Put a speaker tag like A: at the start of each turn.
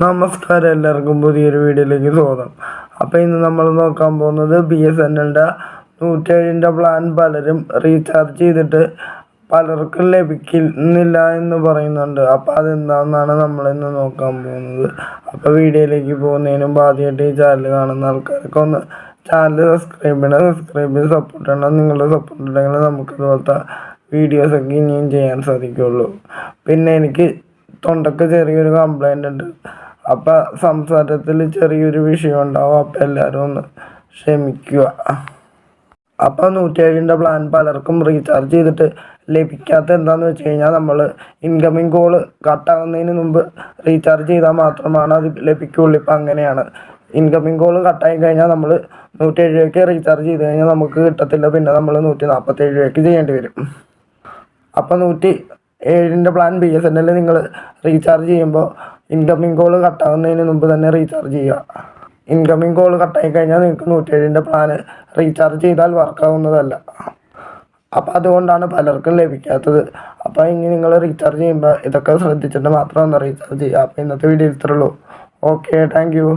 A: നമസ്കാരം, എല്ലാവർക്കും പുതിയൊരു വീഡിയോയിലേക്ക് സ്വാഗതം. അപ്പോൾ ഇന്ന് നമ്മൾ നോക്കാൻ പോകുന്നത് BSNLൻ്റെ 107ൻ്റെ പ്ലാൻ പലരും റീചാർജ് ചെയ്തിട്ട് പലർക്കും ലഭിക്കുന്നില്ല എന്ന് പറയുന്നുണ്ട്. അപ്പോൾ അതെന്താണെന്നാണ് നമ്മളിന്ന് നോക്കാൻ പോകുന്നത്. അപ്പോൾ വീഡിയോയിലേക്ക് പോകുന്നതിന് മുമ്പ് ആദ്യമായിട്ട് ഈ ചാനൽ കാണുന്ന ആൾക്കാർക്ക് ഒന്ന് ചാനൽ സബ്സ്ക്രൈബ് ചെയ്ത് സപ്പോർട്ട് ചെയ്യണം. നിങ്ങളുടെ സപ്പോർട്ട് ഉണ്ടെങ്കിൽ നമുക്ക് ഇതുപോലത്തെ വീഡിയോസൊക്കെ ഇനിയും ചെയ്യാൻ സാധിക്കുള്ളൂ. പിന്നെ എനിക്ക് തൊണ്ടയ്ക്ക് ചെറിയൊരു കംപ്ലൈൻ്റ് ഉണ്ട്. അപ്പം സംസാരത്തിൽ ചെറിയൊരു വിഷയം ഉണ്ടാവും. അപ്പം എല്ലാവരും ഒന്ന് ക്ഷമിക്കുക. അപ്പം 107ൻ്റെ പ്ലാൻ പലർക്കും റീചാർജ് ചെയ്തിട്ട് ലഭിക്കാത്ത എന്താണെന്ന് വെച്ച് കഴിഞ്ഞാൽ നമ്മൾ ഇൻകമിങ് കോള് കട്ടാകുന്നതിന് മുമ്പ് റീചാർജ് ചെയ്താൽ മാത്രമാണ് അത് ലഭിക്കുകയുള്ളൂ. ഇപ്പം അങ്ങനെയാണ്. ഇൻകമിങ് കോള് കട്ടായി കഴിഞ്ഞാൽ നമ്മൾ 107 രൂപയ്ക്ക് റീചാർജ് ചെയ്ത് കഴിഞ്ഞാൽ നമുക്ക് കിട്ടത്തില്ല. പിന്നെ നമ്മൾ 147 രൂപയ്ക്ക് ചെയ്യേണ്ടി വരും. അപ്പം 107ൻ്റെ പ്ലാൻ BSNL നിങ്ങൾ റീചാർജ് ചെയ്യുമ്പോൾ ഇൻകമിങ് കോള് കട്ടാകുന്നതിന് മുമ്പ് തന്നെ റീചാർജ് ചെയ്യുക. ഇൻകമിങ് കോള് കട്ടായി കഴിഞ്ഞാൽ നിങ്ങൾക്ക് 107ൻ്റെ പ്ലാൻ റീചാർജ് ചെയ്താൽ വർക്കാവുന്നതല്ല. അപ്പോൾ അതുകൊണ്ടാണ് പലർക്കും ലഭിക്കാത്തത്. അപ്പോൾ ഇനി നിങ്ങൾ റീചാർജ് ചെയ്യുമ്പോൾ ഇതൊക്കെ ശ്രദ്ധിച്ചിട്ട് മാത്രം ഒന്ന് റീചാർജ് ചെയ്യുക. അപ്പോൾ ഇന്നത്തെ വീഡിയോ ഇത്രയുള്ളൂ. Okay, thank U.